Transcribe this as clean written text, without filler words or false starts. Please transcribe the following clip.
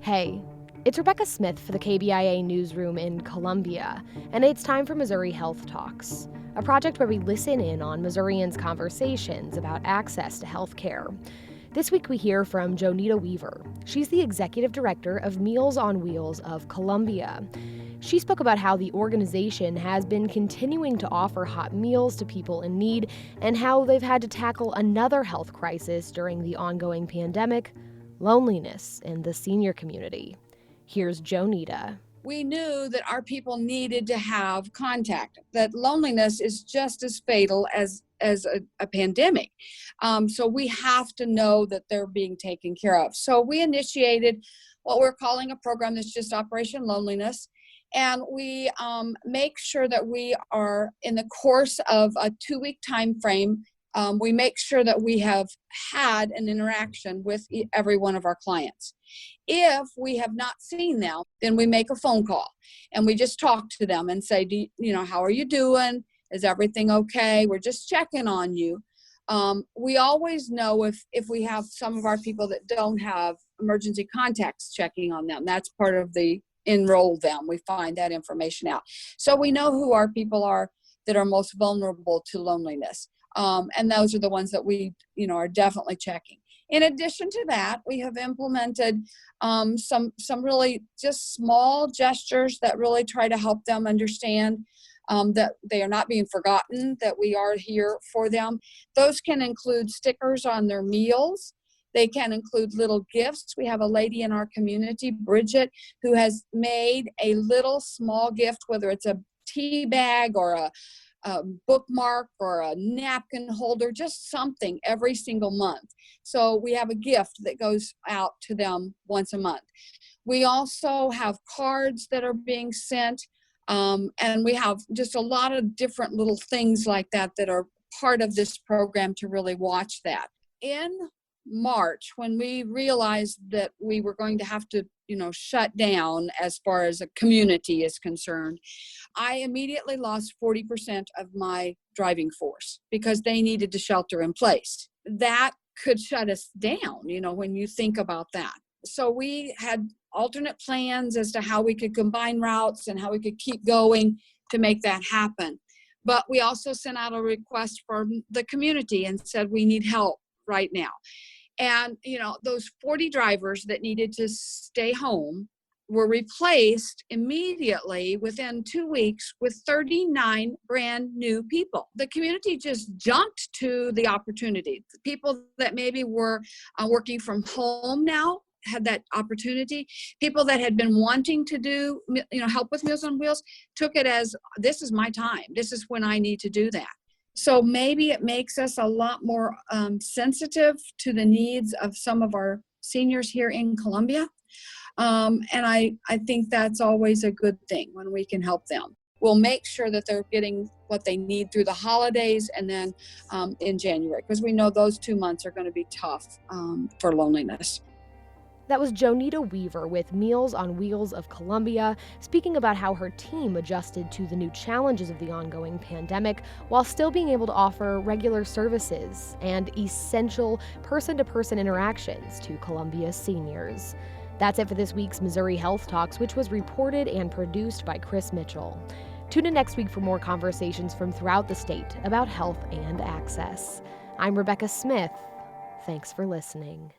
Hey, it's Rebecca Smith for the KBIA newsroom in Columbia, and it's time for Missouri Health Talks, a project where we listen in on Missourians' conversations about access to health care. This week we hear from JoNetta Weaver. She's the executive director of Meals on Wheels of Columbia. She spoke about how the organization has been continuing to offer hot meals to people in need and how they've had to tackle another health crisis during the ongoing pandemic: loneliness in the senior community. Here's JoNetta. We knew that our people needed to have contact, that loneliness is just as fatal as a pandemic. So we have to know that they're being taken care of. So we initiated what we're calling a program that's just Operation Loneliness. And we make sure that we are, in the course of a 2-week time frame, we make sure that we have had an interaction with every one of our clients. If we have not seen them, then we make a phone call and we just talk to them and say, how are you doing? Is everything okay? We're just checking on you. We always know if we have some of our people that don't have emergency contacts checking on them. That's part of the enroll them. We find that information out. So we know who our people are that are most vulnerable to loneliness. And those are the ones that we, are definitely checking. In addition to that, we have implemented some really just small gestures that really try to help them understand that they are not being forgotten, that we are here for them. Those can include stickers on their meals. They can include little gifts. We have a lady in our community, Bridget, who has made a little small gift, whether it's a tea bag or a bookmark or a napkin holder, just something every single month. So we have a gift that goes out to them once a month. We also have cards that are being sent, and we have just a lot of different little things like that that are part of this program to really watch that. In March, when we realized that we were going to have to, shut down as far as a community is concerned, I immediately lost 40% of my driving force because they needed to shelter in place. That could shut us down, when you think about that. So we had alternate plans as to how we could combine routes and how we could keep going to make that happen. But we also sent out a request for the community and said, we need help right now. And, those 40 drivers that needed to stay home were replaced immediately within 2 weeks with 39 brand new people. The community just jumped to the opportunity. The people that maybe were working from home now had that opportunity. People that had been wanting to do, help with Meals on Wheels took it as, this is my time. This is when I need to do that. So maybe it makes us a lot more sensitive to the needs of some of our seniors here in Columbia. And I think that's always a good thing when we can help them. We'll make sure that they're getting what they need through the holidays and then in January, because we know those 2 months are going to be tough for loneliness. That was JoNetta Weaver with Meals on Wheels of Columbia, speaking about how her team adjusted to the new challenges of the ongoing pandemic while still being able to offer regular services and essential person-to-person interactions to Columbia's seniors. That's it for this week's Missouri Health Talks, which was reported and produced by Chris Mitchell. Tune in next week for more conversations from throughout the state about health and access. I'm Rebecca Smith. Thanks for listening.